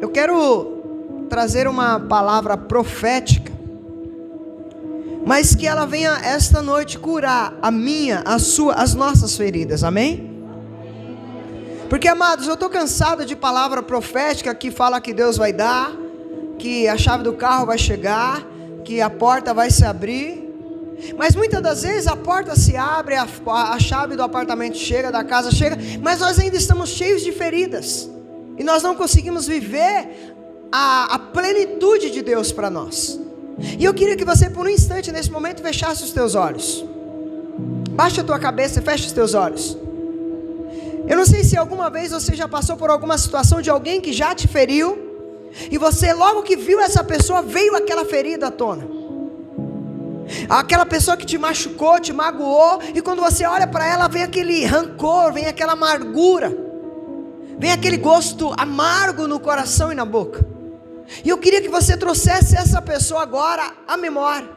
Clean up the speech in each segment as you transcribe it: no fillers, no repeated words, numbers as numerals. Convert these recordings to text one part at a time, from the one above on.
Eu quero trazer uma palavra profética, mas que ela venha esta noite curar a minha, a sua, as nossas feridas, amém? Porque, amados, eu estou cansado de palavra profética que fala que Deus vai dar, que a chave do carro vai chegar, que a porta vai se abrir. Mas muitas das vezes a porta se abre, a chave do apartamento chega, da casa chega, mas nós ainda estamos cheios de feridas, e nós não conseguimos viver a plenitude de Deus para nós. E eu queria que você por um instante nesse momento fechasse os teus olhos. Baixa a tua cabeça e fecha os teus olhos. Eu não sei se alguma vez você já passou por alguma situação de alguém que já te feriu, e você logo que viu essa pessoa, veio aquela ferida à tona. Aquela pessoa que te machucou, te magoou, e quando você olha para ela, vem aquele rancor, vem aquela amargura, vem aquele gosto amargo no coração e na boca. E eu queria que você trouxesse essa pessoa agora à memória,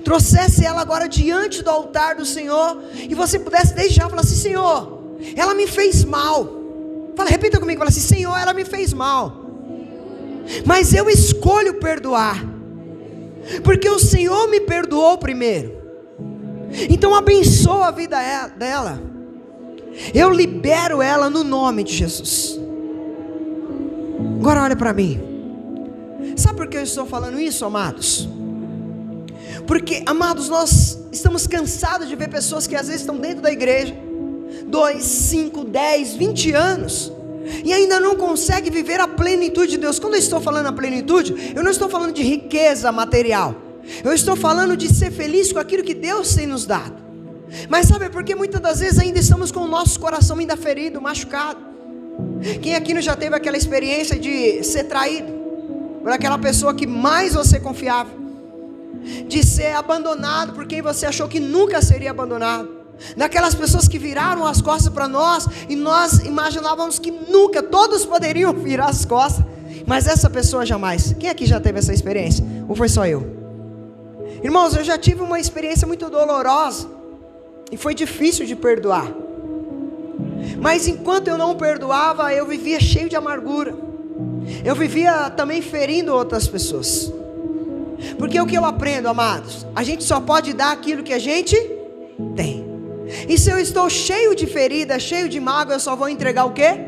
trouxesse ela agora diante do altar do Senhor, e você pudesse desde já falar assim: Senhor, ela me fez mal. Fala, repita comigo, fala assim: Senhor, ela me fez mal, mas eu escolho perdoar, porque o Senhor me perdoou primeiro. Então abençoa a vida dela, eu libero ela no nome de Jesus. Agora olha para mim. Sabe por que eu estou falando isso, amados? Porque, amados, nós estamos cansados de ver pessoas que às vezes estão dentro da igreja 2, 5, 10, 20 anos e ainda não conseguem viver a plenitude de Deus. Quando eu estou falando a plenitude, eu não estou falando de riqueza material, eu estou falando de ser feliz com aquilo que Deus tem nos dado. Mas sabe por que muitas das vezes ainda estamos com o nosso coração ainda ferido, machucado? Quem aqui não já teve aquela experiência de ser traído por aquela pessoa que mais você confiava, de ser abandonado por quem você achou que nunca seria abandonado, daquelas pessoas que viraram as costas para nós, e nós imaginávamos que nunca todos poderiam virar as costas, mas essa pessoa jamais. Quem aqui já teve essa experiência? Ou foi só eu? Irmãos, eu já tive uma experiência muito dolorosa, e foi difícil de perdoar, mas enquanto eu não perdoava, eu vivia cheio de amargura, eu vivia também ferindo outras pessoas. Porque o que eu aprendo, amados, a gente só pode dar aquilo que a gente tem. E se eu estou cheio de ferida, cheio de mágoa, eu só vou entregar o quê?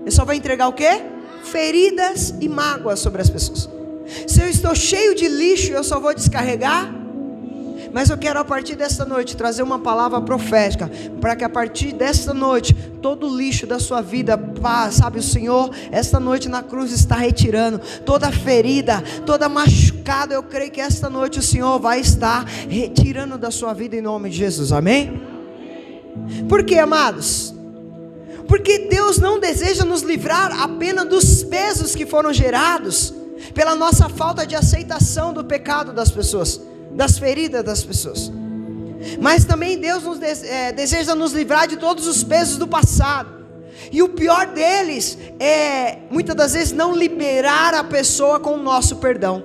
Eu só vou entregar o quê? Feridas e mágoas sobre as pessoas. Se eu estou cheio de lixo, eu só vou descarregar. Mas eu quero a partir desta noite trazer uma palavra profética, para que a partir desta noite, todo o lixo da sua vida, sabe, o Senhor esta noite na cruz está retirando, toda ferida, toda machucada, eu creio que esta noite o Senhor vai estar retirando da sua vida em nome de Jesus, amém? Por quê, amados? Porque Deus não deseja nos livrar apenas dos pesos que foram gerados pela nossa falta de aceitação do pecado das pessoas, das feridas das pessoas, mas também Deus deseja nos livrar de todos os pesos do passado, e o pior deles é muitas das vezes não liberar a pessoa com o nosso perdão.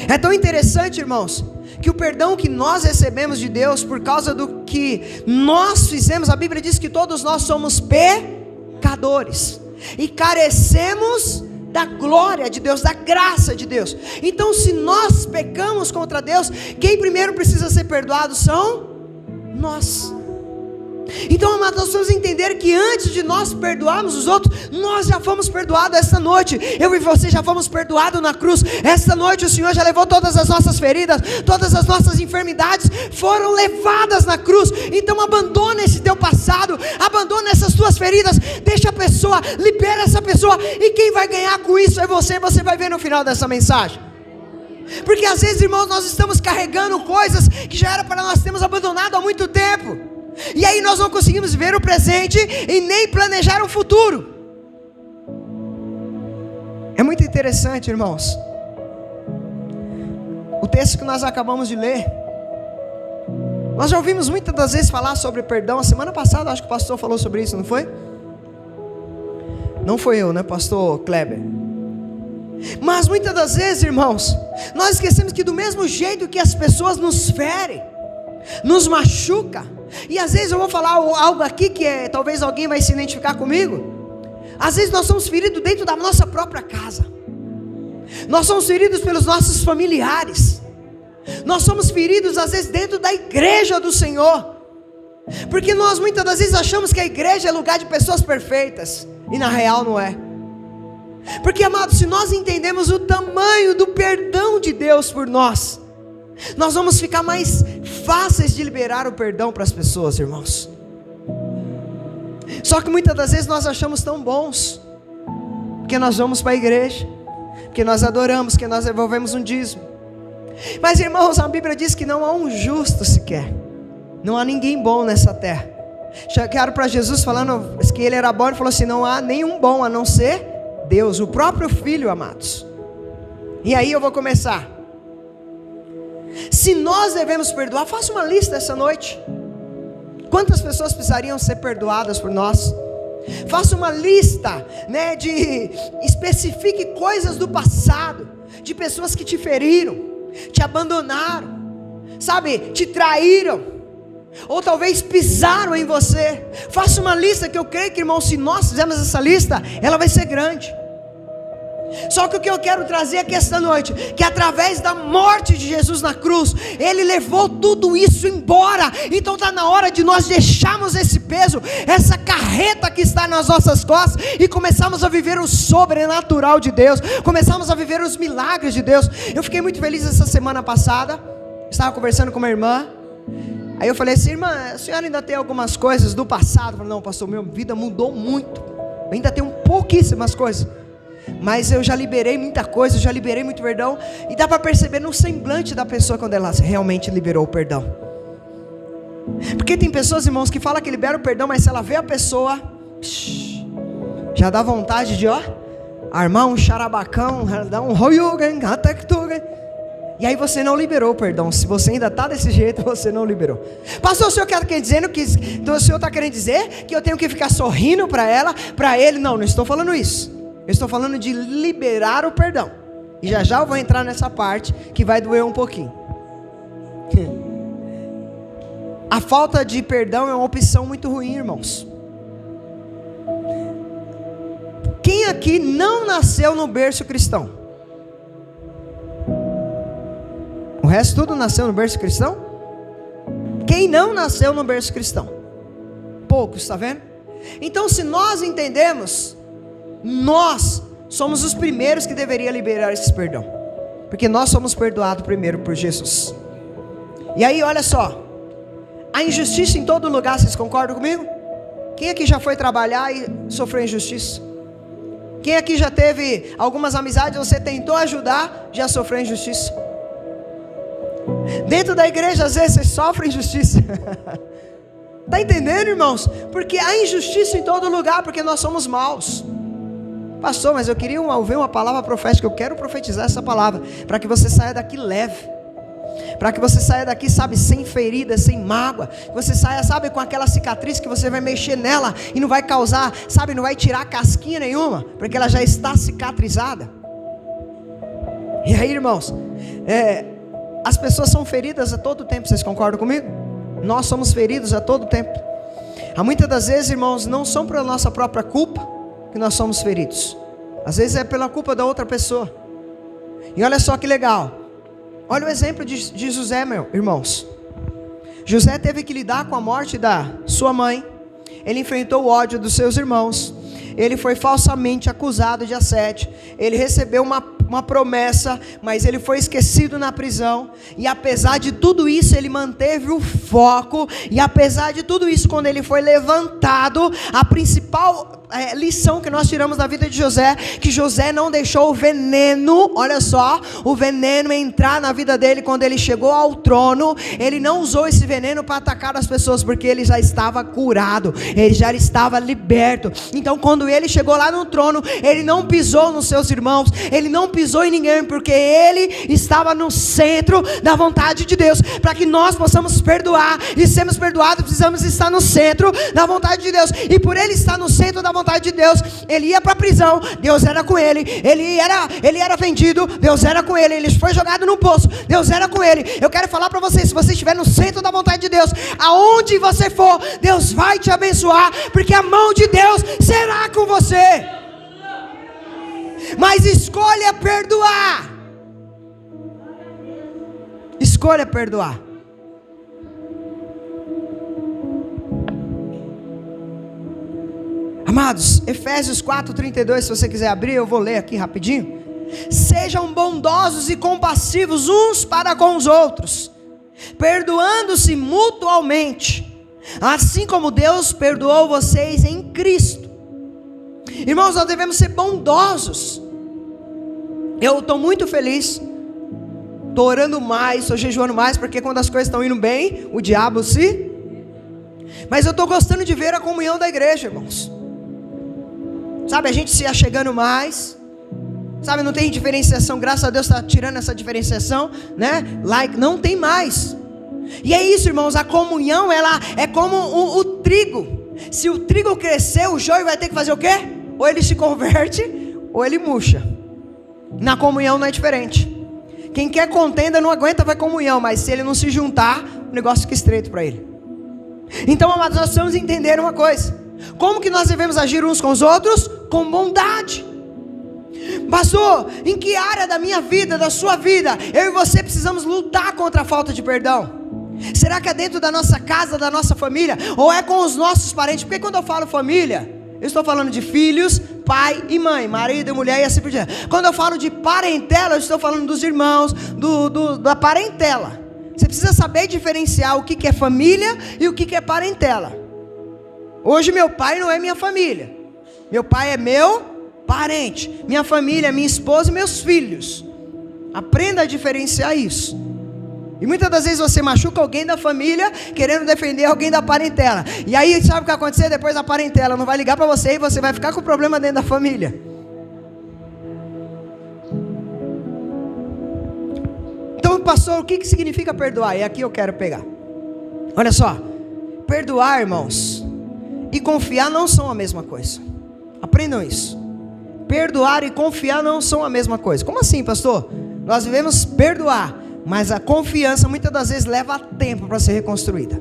É tão interessante, irmãos, que o perdão que nós recebemos de Deus por causa do que nós fizemos, a Bíblia diz que todos nós somos pecadores e carecemos da glória de Deus, da graça de Deus. Então, se nós pecamos contra Deus, quem primeiro precisa ser perdoado são nós. Então, amados, nós precisamos entender que antes de nós perdoarmos os outros, nós já fomos perdoados esta noite. Eu e você já fomos perdoados na cruz. Esta noite o Senhor já levou todas as nossas feridas, todas as nossas enfermidades foram levadas na cruz. Então abandona esse teu passado, abandona essas tuas feridas, deixa a pessoa, libera essa pessoa, e quem vai ganhar com isso é você. Você vai ver no final dessa mensagem. Porque às vezes, irmãos, nós estamos carregando coisas que já era para nós termos abandonado há muito tempo, e aí nós não conseguimos viver o presente e nem planejar um futuro. É muito interessante, irmãos, o texto que nós acabamos de ler. Nós já ouvimos muitas das vezes falar sobre perdão. A semana passada acho que o pastor falou sobre isso, não foi? Não foi eu, né, pastor Kleber? Mas muitas das vezes, irmãos, nós esquecemos que do mesmo jeito que as pessoas nos ferem, nos machuca, e às vezes eu vou falar algo aqui que talvez alguém vai se identificar comigo. Às vezes nós somos feridos dentro da nossa própria casa. Nós somos feridos pelos nossos familiares. Nós somos feridos às vezes dentro da igreja do Senhor. Porque nós muitas das vezes achamos que a igreja é lugar de pessoas perfeitas. E na real não é. Porque, amados, se nós entendemos o tamanho do perdão de Deus por nós, nós vamos ficar mais fáceis de liberar o perdão para as pessoas, irmãos. Só que muitas das vezes nós achamos tão bons, porque nós vamos para a igreja, porque nós adoramos, porque nós devolvemos um dízimo. Mas, irmãos, a Bíblia diz que não há um justo sequer. Não há ninguém bom nessa terra. Chegaram para Jesus falando que ele era bom, ele falou assim: não há nenhum bom a não ser Deus, o próprio Filho, amados. E aí eu vou começar. Se nós devemos perdoar, faça uma lista essa noite. Quantas pessoas precisariam ser perdoadas por nós? Faça uma lista, né, especifique coisas do passado, de pessoas que te feriram, te abandonaram, sabe, te traíram, ou talvez pisaram em você. Faça uma lista, que eu creio que, irmão, se nós fizermos essa lista, ela vai ser grande. Só que o que eu quero trazer aqui esta noite, que através da morte de Jesus na cruz, Ele levou tudo isso embora. Então está na hora de nós deixarmos esse peso, essa carreta que está nas nossas costas, e começarmos a viver o sobrenatural de Deus, começarmos a viver os milagres de Deus. Eu fiquei muito feliz essa semana passada, estava conversando com uma irmã. Aí eu falei assim: irmã, a senhora ainda tem algumas coisas do passado? Eu falei: não, pastor, minha vida mudou muito, eu ainda tenho pouquíssimas coisas, mas eu já liberei muita coisa, eu já liberei muito perdão. E dá para perceber no semblante da pessoa quando ela realmente liberou o perdão. Porque tem pessoas, irmãos, que falam que liberam o perdão, mas se ela vê a pessoa, já dá vontade de, armar um charabacão, dar um royugan, e aí você não liberou o perdão. Se você ainda está desse jeito, você não liberou. Pastor, o senhor está querendo dizer que eu tenho que ficar sorrindo para ela, para ele? Não, não estou falando isso. Eu estou falando de liberar o perdão. E já já eu vou entrar nessa parte que vai doer um pouquinho. A falta de perdão é uma opção muito ruim, irmãos. Quem aqui não nasceu no berço cristão? O resto tudo nasceu no berço cristão? Quem não nasceu no berço cristão? Poucos, está vendo? Então, se nós entendemos, nós somos os primeiros que deveriam liberar esse perdão, porque nós somos perdoados primeiro por Jesus. E aí, olha só, a injustiça em todo lugar, vocês concordam comigo? Quem aqui já foi trabalhar e sofreu injustiça? Quem aqui já teve algumas amizades, você tentou ajudar, já sofreu injustiça? Dentro da igreja, às vezes, você sofre injustiça. Está entendendo, irmãos? Porque há injustiça em todo lugar, porque nós somos maus. Pastor, mas eu queria ouvir uma palavra profética. Eu quero profetizar essa palavra, para que você saia daqui leve, para que você saia daqui, sabe, sem ferida, sem mágoa, que você saia, sabe, com aquela cicatriz que você vai mexer nela e não vai causar, sabe, não vai tirar casquinha nenhuma, porque ela já está cicatrizada. E aí, irmãos, as pessoas são feridas a todo tempo, vocês concordam comigo? Nós somos feridos a todo tempo. Há muitas das vezes, irmãos, não são pela nossa própria culpa que nós somos feridos. Às vezes é pela culpa da outra pessoa. E olha só que legal. Olha o exemplo de José, irmãos. José teve que lidar com a morte da sua mãe. Ele enfrentou o ódio dos seus irmãos. Ele foi falsamente acusado de assédio. Ele recebeu uma promessa, mas ele foi esquecido na prisão. E apesar de tudo isso, ele manteve o foco. E apesar de tudo isso, quando ele foi levantado, a principal lição que nós tiramos da vida de José, que José não deixou o veneno, olha só, o veneno entrar na vida dele. Quando ele chegou ao trono, ele não usou esse veneno para atacar as pessoas, porque ele já estava curado, ele já estava liberto. Então quando ele chegou lá no trono, ele não pisou nos seus irmãos, ele não pisou pisou em ninguém, porque Ele estava no centro da vontade de Deus. Para que nós possamos perdoar e sermos perdoados, precisamos estar no centro da vontade de Deus. E por Ele estar no centro da vontade de Deus, Ele ia para a prisão, Deus era com Ele. Ele era vendido, Deus era com Ele. Ele foi jogado no poço, Deus era com Ele. Eu quero falar para você, se você estiver no centro da vontade de Deus, aonde você for, Deus vai te abençoar, porque a mão de Deus será com você. Mas escolha perdoar. Escolha perdoar. Amados, Efésios 4:32, se você quiser abrir, eu vou ler aqui rapidinho. Sejam bondosos e compassivos uns para com os outros, perdoando-se mutualmente, assim como Deus perdoou vocês em Cristo. Irmãos, nós devemos ser bondosos. Eu estou muito feliz, estou orando mais, estou jejuando mais, porque quando as coisas estão indo bem, o diabo se... Mas eu estou gostando de ver a comunhão da igreja, irmãos. Sabe, a gente se achegando mais. Sabe, não tem diferenciação, graças a Deus está tirando essa diferenciação, né? Like, não tem mais. E é isso, irmãos, a comunhão, ela é como o trigo. Se o trigo crescer, o joio vai ter que fazer o quê? Ou ele se converte, ou ele murcha. Na comunhão não é diferente. Quem quer contenda não aguenta vai comunhão, mas se ele não se juntar, o negócio fica estreito para ele. Então, amados, nós precisamos entender uma coisa: como que nós devemos agir uns com os outros? Com bondade. Pastor, em que área da minha vida, da sua vida, eu e você precisamos lutar contra a falta de perdão? Será que é dentro da nossa casa, da nossa família, ou é com os nossos parentes? Porque quando eu falo família, eu estou falando de filhos, pai e mãe, marido e mulher e assim por diante. Quando eu falo de parentela, eu estou falando dos irmãos, da parentela. Você precisa saber diferenciar o que é família e o que é parentela. Hoje meu pai não é minha família, meu pai é meu parente, minha família é minha esposa e meus filhos. Aprenda a diferenciar isso. E muitas das vezes você machuca alguém da família querendo defender alguém da parentela. E aí sabe o que vai acontecer? Depois a parentela não vai ligar para você e você vai ficar com o problema dentro da família. Então, pastor, o que significa perdoar? E aqui eu quero pegar. Olha só, perdoar, irmãos, e confiar não são a mesma coisa. Aprendam isso. Perdoar e confiar não são a mesma coisa. Como assim, pastor? Nós devemos perdoar, mas a confiança muitas das vezes leva tempo para ser reconstruída.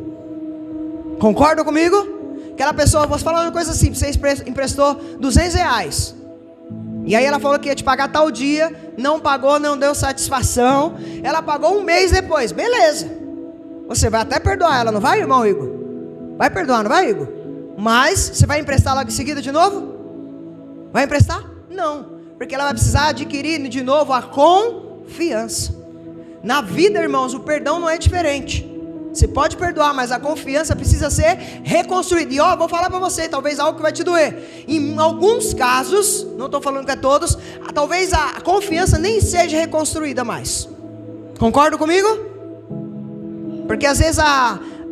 Concordam comigo? Aquela pessoa, vou falar uma coisa simples, você emprestou R$200, e aí ela falou que ia te pagar tal dia, não pagou, não deu satisfação, ela pagou um mês depois, beleza, você vai até perdoar ela, não vai, irmão Igor? Vai perdoar, não vai, Igor? Mas você vai emprestar logo em seguida de novo? Vai emprestar? Não, porque ela vai precisar adquirir de novo a confiança. Na vida, irmãos, o perdão não é diferente. Você pode perdoar, mas a confiança precisa ser reconstruída. E ó, vou falar para você, talvez algo que vai te doer. Em alguns casos, não estou falando que é todos, talvez a confiança nem seja reconstruída mais. Concorda comigo? Porque às vezes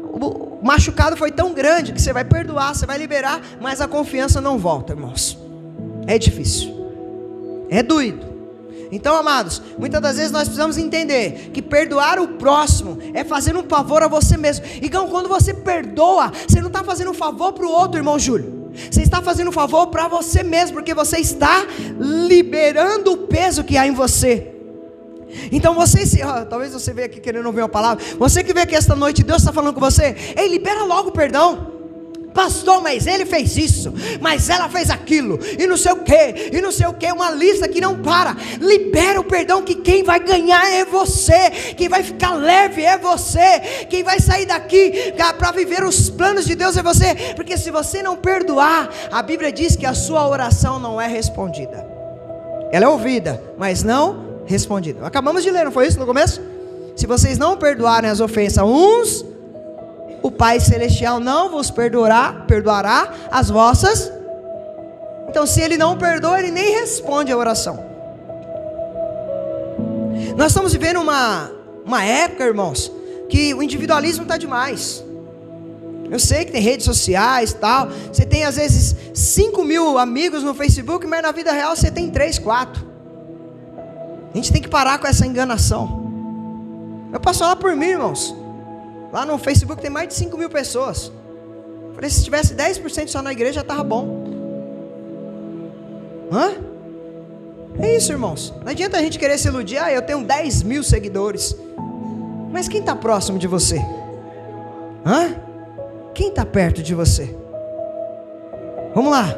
o machucado foi tão grande que você vai perdoar, você vai liberar, mas a confiança não volta, irmãos. É difícil, é doído. Então, amados, muitas das vezes nós precisamos entender que perdoar o próximo é fazer um favor a você mesmo. Então, quando você perdoa, você não está fazendo um favor para o outro, irmão Júlio. Você está fazendo um favor para você mesmo, porque você está liberando o peso que há em você. Então talvez você veja aqui querendo ouvir uma palavra. Você que veio aqui esta noite, Deus está falando com você. Ei, libera logo o perdão. Pastor, mas ele fez isso, mas ela fez aquilo, e não sei o que, uma lista que não para. Libera o perdão, que quem vai ganhar é você, quem vai ficar leve é você, quem vai sair daqui para viver os planos de Deus é você. Porque se você não perdoar, a Bíblia diz que a sua oração não é respondida. Ela é ouvida, mas não respondida. Acabamos de ler, não foi isso no começo? Se vocês não perdoarem as ofensas uns, o Pai Celestial não vos perdoará as vossas. Então, se Ele não perdoa, Ele nem responde a oração. Nós estamos vivendo uma época, irmãos, que o individualismo está demais. Eu sei que tem redes sociais e tal. Você tem às vezes 5.000 amigos no Facebook, mas na vida real você tem 3, 4. A gente tem que parar com essa enganação. Eu posso falar por mim, irmãos. Lá no Facebook tem mais de 5 mil pessoas. Eu falei, se tivesse 10% só na igreja, já estava bom. Hã? É isso, irmãos. Não adianta a gente querer se iludir. Eu tenho 10 mil seguidores. Mas quem está próximo de você? Hã? Quem está perto de você? Vamos lá.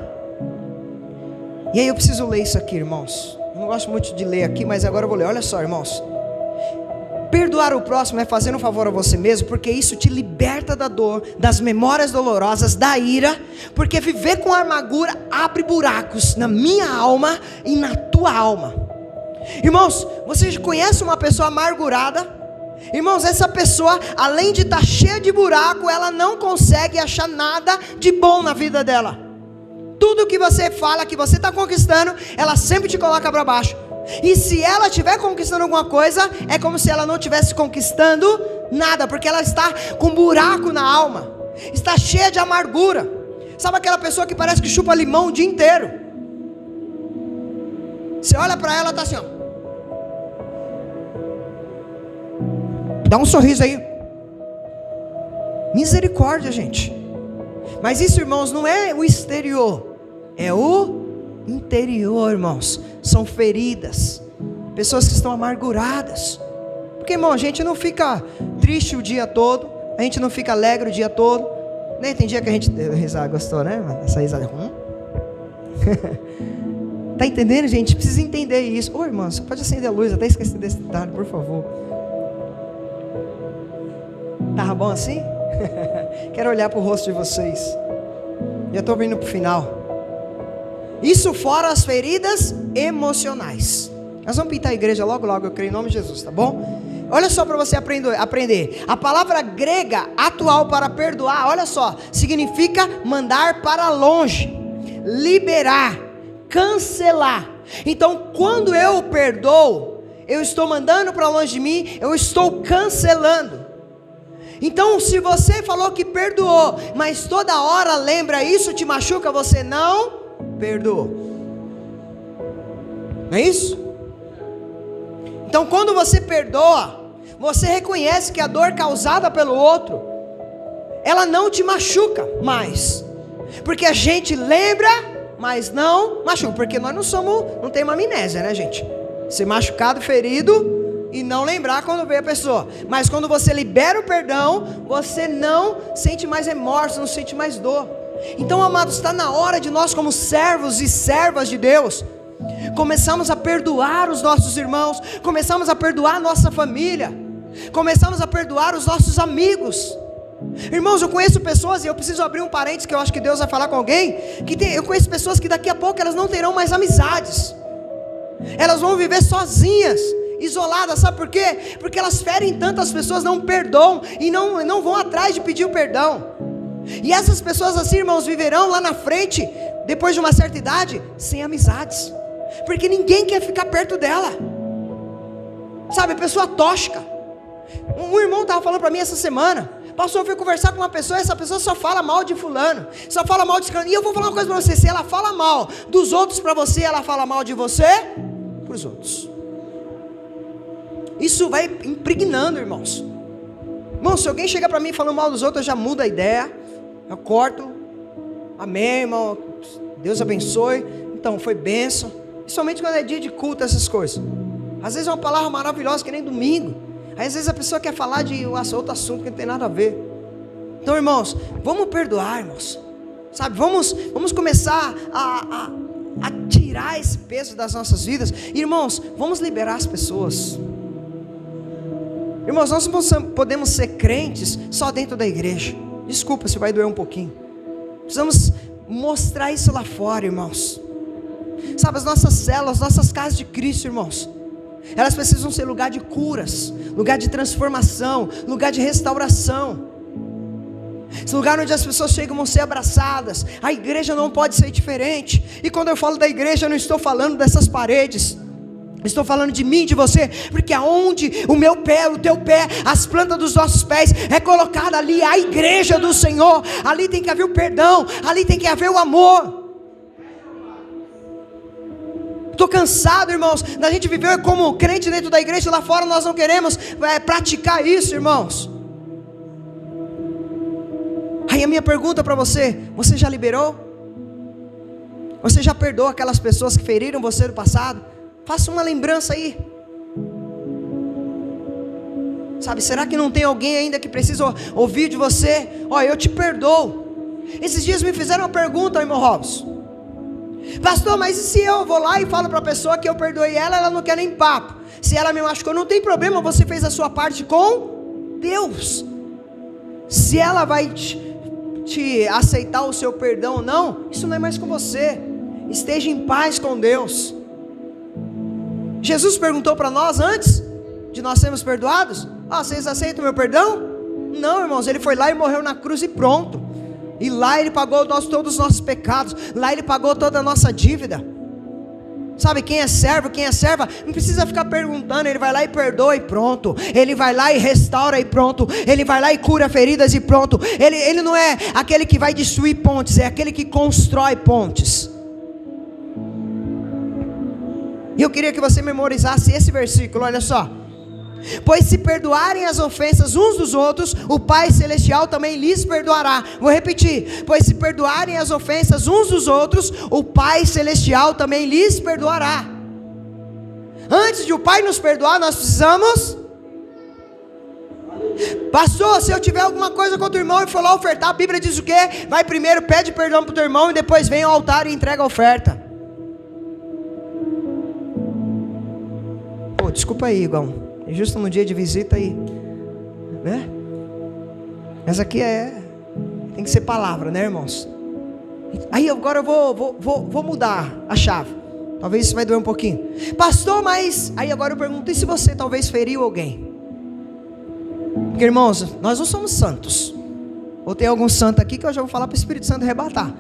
E aí eu preciso ler isso aqui, irmãos. Eu não gosto muito de ler aqui, mas agora eu vou ler. Olha só, irmãos. Perdoar o próximo é fazer um favor a você mesmo, porque isso te liberta da dor, das memórias dolorosas, da ira, porque viver com amargura abre buracos na minha alma e na tua alma. Irmãos, você conhece uma pessoa amargurada? Irmãos, essa pessoa, além de estar cheia de buraco, ela não consegue achar nada de bom na vida dela. Tudo que você fala que você está conquistando, ela sempre te coloca para baixo. E se ela estiver conquistando alguma coisa, é como se ela não estivesse conquistando nada, porque ela está com um buraco na alma, está cheia de amargura. Sabe aquela pessoa que parece que chupa limão o dia inteiro? Você olha para ela, está assim, ó. Dá um sorriso aí. Misericórdia, gente. Mas isso, irmãos, não é o exterior, é o interior, irmãos. São feridas, pessoas que estão amarguradas. Porque, irmão, a gente não fica triste o dia todo, a gente não fica alegre o dia todo. Nem tem dia que a gente risada, gostou, né? Essa risada. Tá entendendo, gente? Precisa entender isso. Ô, irmão, você pode acender a luz, até esqueci desse detalhe, por favor. Tá bom assim? Quero olhar para o rosto de vocês. Já estou vindo para o final. Isso fora as feridas emocionais. Nós vamos pintar a igreja logo, logo, eu creio em nome de Jesus, tá bom? Olha só para você aprender. A palavra grega atual para perdoar, olha só, significa mandar para longe, liberar, cancelar. Então, quando eu perdoo, eu estou mandando para longe de mim, eu estou cancelando. Então, se você falou que perdoou, mas toda hora lembra isso, te machuca, você não perdoou. Não é isso? Então, quando você perdoa, você reconhece que a dor causada pelo outro, ela não te machuca mais, porque a gente lembra, mas não machuca, porque nós não temos amnésia, né, gente? Ser machucado, ferido e não lembrar quando veio a pessoa. Mas quando você libera o perdão, você não sente mais remorso, não sente mais dor. Então, amados, está na hora de nós, como servos e servas de Deus, começamos a perdoar os nossos irmãos, começamos a perdoar a nossa família, começamos a perdoar os nossos amigos. Irmãos, eu conheço pessoas, e eu preciso abrir um parênteses, que eu acho que Deus vai falar com alguém, eu conheço pessoas que daqui a pouco elas não terão mais amizades, elas vão viver sozinhas, isoladas. Sabe por quê? Porque elas ferem tantas pessoas, não perdoam, e não vão atrás de pedir o perdão. E essas pessoas assim, irmãos, viverão lá na frente, depois de uma certa idade, sem amizades, porque ninguém quer ficar perto dela. Sabe, pessoa tóxica. Um irmão estava falando para mim essa semana, pastor, eu fui conversar com uma pessoa, essa pessoa só fala mal de fulano, só fala mal de fulano. E eu vou falar uma coisa para você, se ela fala mal dos outros para você, ela fala mal de você para os outros. Isso vai impregnando, irmãos. Irmão, se alguém chega para mim falando mal dos outros, eu já mudo a ideia, eu corto. Amém, irmão, Deus abençoe. Então, foi bênção. E somente quando é dia de culto, essas coisas. Às vezes é uma palavra maravilhosa, que nem domingo. Aí às vezes a pessoa quer falar de outro assunto que não tem nada a ver. Então, irmãos, vamos perdoar, irmãos. Sabe, vamos começar a tirar esse peso das nossas vidas. Irmãos, vamos liberar as pessoas. Irmãos, nós não podemos ser crentes só dentro da igreja. Desculpa se vai doer um pouquinho. Precisamos mostrar isso lá fora, irmãos. Sabe, as nossas células, nossas casas de Cristo, irmãos, elas precisam ser lugar de curas, lugar de transformação, lugar de restauração. Esse lugar onde as pessoas chegam a ser abraçadas. A igreja não pode ser diferente. E quando eu falo da igreja, eu não estou falando dessas paredes, estou falando de mim, de você. Porque aonde o meu pé, o teu pé, as plantas dos nossos pés é colocada ali a igreja do Senhor. Ali tem que haver o perdão, ali tem que haver o amor. Estou cansado, irmãos, da gente viver como crente dentro da igreja, lá fora nós não queremos praticar isso, irmãos. Aí a minha pergunta para você: você já liberou? Você já perdoou aquelas pessoas que feriram você no passado? Faça uma lembrança aí. Sabe, será que não tem alguém ainda que precisa ouvir de você? Eu te perdoo. Esses dias me fizeram uma pergunta, irmão Robson: pastor, mas e se eu vou lá e falo para a pessoa que eu perdoei ela não quer nem papo? Se ela me machucou, não tem problema, você fez a sua parte com Deus. Se ela vai te aceitar o seu perdão ou não, isso não é mais com você. Esteja em paz com Deus. Jesus perguntou para nós antes de nós sermos perdoados: vocês aceitam o meu perdão? Não, irmãos, ele foi lá e morreu na cruz e pronto. E lá ele pagou todos os nossos pecados. Lá ele pagou toda a nossa dívida. Sabe, quem é servo, quem é serva, não precisa ficar perguntando. Ele vai lá e perdoa e pronto. Ele vai lá e restaura e pronto. Ele vai lá e cura feridas e pronto. Ele não é aquele que vai destruir pontes, é aquele que constrói pontes. E eu queria que você memorizasse esse versículo, olha só: pois se perdoarem as ofensas uns dos outros, o Pai Celestial também lhes perdoará. Vou repetir: pois se perdoarem as ofensas uns dos outros, o Pai Celestial também lhes perdoará. Antes de o Pai nos perdoar, nós precisamos... Pastor, se eu tiver alguma coisa contra o irmão e for lá ofertar, a Bíblia diz o quê? Vai primeiro, pede perdão para o teu irmão e depois vem ao altar e entrega a oferta. Desculpa aí, Igão, é justo no dia de visita aí, né? Mas aqui tem que ser palavra, né, irmãos? Aí agora eu vou mudar a chave. Talvez isso vai doer um pouquinho. Pastor, mas... Aí agora eu pergunto: e se você talvez feriu alguém? Porque, irmãos, nós não somos santos. Ou tem algum santo aqui que eu já vou falar para o Espírito Santo arrebatar?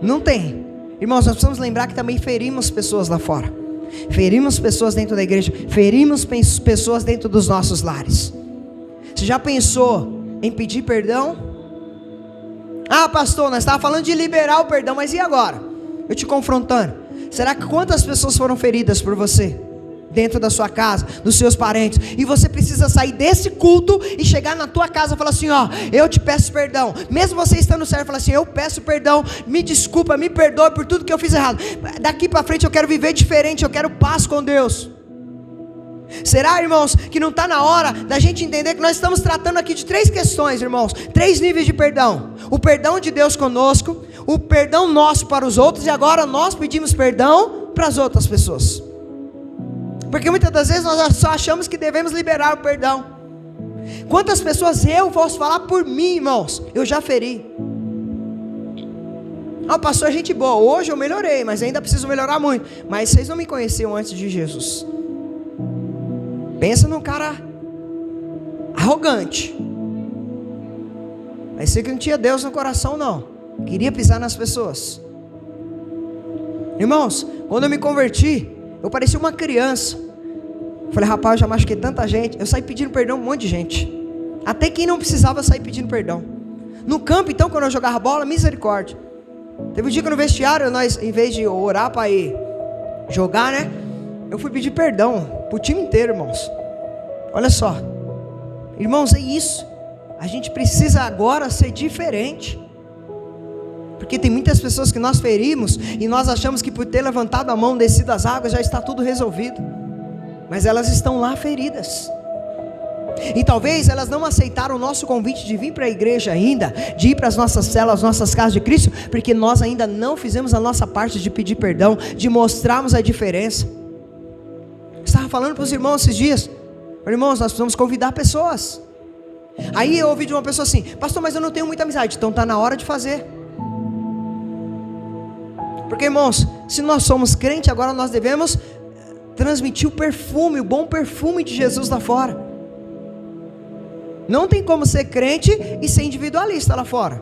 Não tem. Irmãos, nós precisamos lembrar que também ferimos pessoas lá fora. Ferimos pessoas dentro da igreja. Ferimos pessoas dentro dos nossos lares. Você já pensou em pedir perdão? Pastor, nós estávamos falando de liberar o perdão, mas e agora? Eu te confrontando: será que quantas pessoas foram feridas por você? Dentro da sua casa, dos seus parentes. E você precisa sair desse culto e chegar na tua casa e falar assim: eu te peço perdão. Mesmo você estando certo, falar assim: eu peço perdão, me desculpa, me perdoe por tudo que eu fiz errado. Daqui para frente eu quero viver diferente, eu quero paz com Deus. Será, irmãos, que não está na hora da gente entender que nós estamos tratando aqui de 3 questões, irmãos? 3 níveis de perdão: o perdão de Deus conosco, o perdão nosso para os outros, e agora nós pedimos perdão para as outras pessoas. Porque muitas das vezes nós só achamos que devemos liberar o perdão. Quantas pessoas eu posso falar por mim, irmãos? Eu já feri. Pastor, gente boa, hoje eu melhorei, mas ainda preciso melhorar muito. Mas vocês não me conheciam antes de Jesus. Pensa num cara arrogante. Parecia que não tinha Deus no coração, não. Queria pisar nas pessoas. Irmãos, quando eu me converti, eu parecia uma criança. Falei: rapaz, eu já machuquei tanta gente. Eu saí pedindo perdão a um monte de gente. Até quem não precisava, sair pedindo perdão. No campo, então, quando eu jogava bola, misericórdia. Teve um dia que no vestiário, nós, em vez de orar para ir jogar, né, eu fui pedir perdão pro time inteiro, irmãos. Olha só, irmãos, é isso. A gente precisa agora ser diferente. Porque tem muitas pessoas que nós ferimos e nós achamos que por ter levantado a mão, descido as águas, já está tudo resolvido. Mas elas estão lá feridas. E talvez elas não aceitaram o nosso convite de vir para a igreja ainda, de ir para as nossas celas, nossas casas de Cristo, porque nós ainda não fizemos a nossa parte de pedir perdão, de mostrarmos a diferença. Eu estava falando para os irmãos esses dias: irmãos, nós precisamos convidar pessoas. Aí eu ouvi de uma pessoa assim: pastor, mas eu não tenho muita amizade. Então está na hora de fazer. Porque, irmãos, se nós somos crentes, agora nós devemos transmitir o perfume, o bom perfume de Jesus lá fora. Não tem como ser crente e ser individualista lá fora.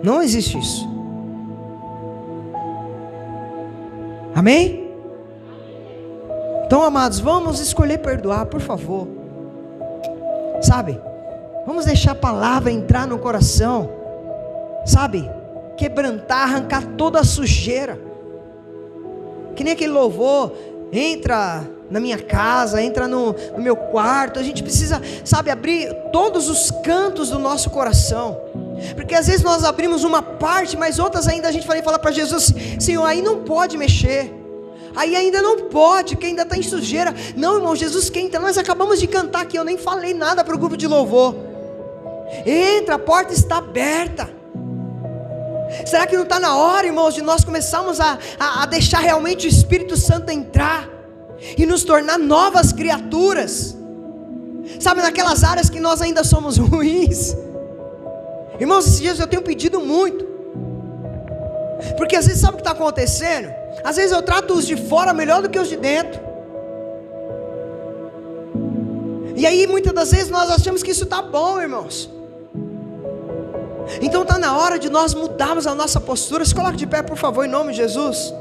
Não existe isso. Amém? Então, amados, vamos escolher perdoar, por favor. Sabe? Vamos deixar a palavra entrar no coração. Sabe? Quebrantar, arrancar toda a sujeira. Que nem aquele louvor, entra na minha casa, entra no meu quarto. A gente precisa, sabe, abrir todos os cantos do nosso coração. Porque às vezes nós abrimos uma parte, mas outras ainda a gente fala para Jesus: Senhor, aí não pode mexer. Aí ainda não pode, que ainda está em sujeira. Não, irmão, Jesus quer entrar. Nós acabamos de cantar aqui, eu nem falei nada para o grupo de louvor. Entra, a porta está aberta. Será que não está na hora, irmãos, de nós começarmos a deixar realmente o Espírito Santo entrar e nos tornar novas criaturas? Sabe, naquelas áreas que nós ainda somos ruins. Irmãos, esses dias eu tenho pedido muito. Porque às vezes sabe o que está acontecendo? Às vezes eu trato os de fora melhor do que os de dentro. E aí muitas das vezes nós achamos que isso está bom, irmãos. Então está na hora de nós mudarmos a nossa postura. Se coloque de pé, por favor, em nome de Jesus.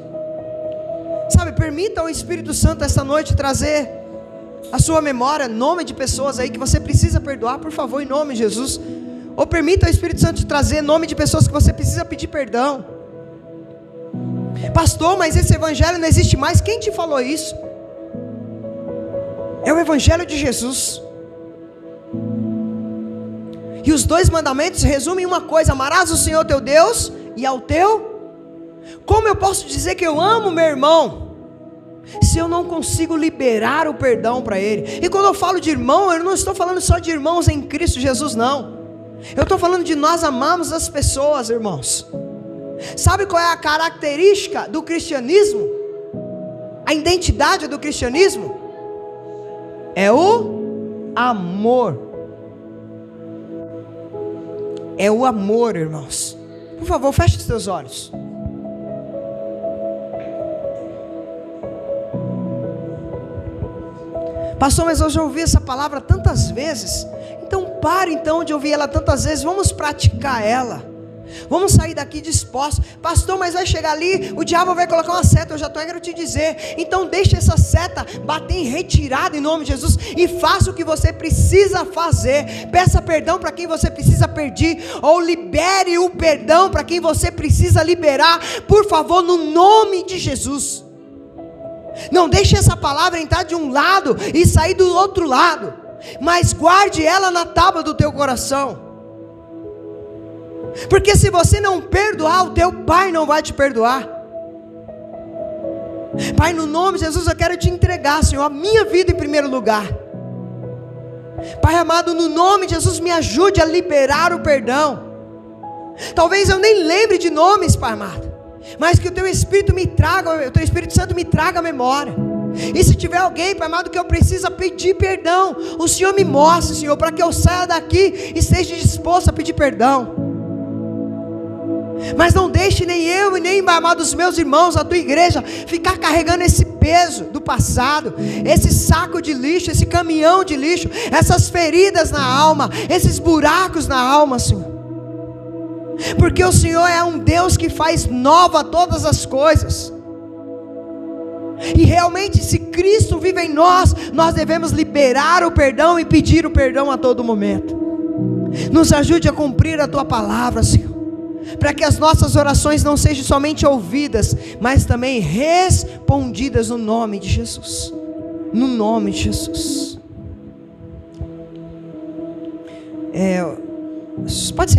Sabe, permita ao Espírito Santo esta noite trazer a sua memória, nome de pessoas aí que você precisa perdoar, por favor, em nome de Jesus. Ou permita ao Espírito Santo te trazer nome de pessoas que você precisa pedir perdão. Pastor, mas esse evangelho não existe mais. Quem te falou isso? É o evangelho de Jesus. E os 2 mandamentos resumem uma coisa: amarás o Senhor teu Deus e ao teu. Como eu posso dizer que eu amo meu irmão se eu não consigo liberar o perdão para ele? E quando eu falo de irmão, eu não estou falando só de irmãos em Cristo Jesus, não. Eu estou falando de nós amarmos as pessoas, irmãos. Sabe qual é a característica do cristianismo? A identidade do cristianismo? É o amor. É o amor, irmãos. Por favor, feche os teus olhos. Pastor, mas eu já ouvi essa palavra tantas vezes. Então pare então de ouvir ela tantas vezes. Vamos praticar ela. Vamos sair daqui dispostos. Pastor, mas vai chegar ali, o diabo vai colocar uma seta. Eu já quero te dizer. Então deixe essa seta bater em retirada em nome de Jesus. E faça o que você precisa fazer. Peça perdão para quem você precisa pedir. Ou libere o perdão para quem você precisa liberar. Por favor, no nome de Jesus. Não deixe essa palavra entrar de um lado e sair do outro lado. Mas guarde ela na tábua do teu coração. Porque se você não perdoar, o teu pai não vai te perdoar. Pai, no nome de Jesus, eu quero te entregar, Senhor, a minha vida em primeiro lugar. Pai amado, no nome de Jesus, me ajude a liberar o perdão. Talvez eu nem lembre de nomes, Pai amado, mas que o teu Espírito me traga, o teu Espírito Santo me traga a memória. E se tiver alguém, Pai amado, que eu preciso pedir perdão, o Senhor me mostre, Senhor, para que eu saia daqui e esteja disposto a pedir perdão. Mas não deixe nem eu e nem, Pai amado, os meus irmãos, a tua igreja, ficar carregando esse peso do passado, esse saco de lixo, esse caminhão de lixo, essas feridas na alma, esses buracos na alma, Senhor. Porque o Senhor é um Deus que faz nova todas as coisas. E realmente, se Cristo vive em nós, nós devemos liberar o perdão e pedir o perdão a todo momento. Nos ajude a cumprir a tua palavra, Senhor, para que as nossas orações não sejam somente ouvidas, mas também respondidas no nome de Jesus. No nome de Jesus. Pode sentar.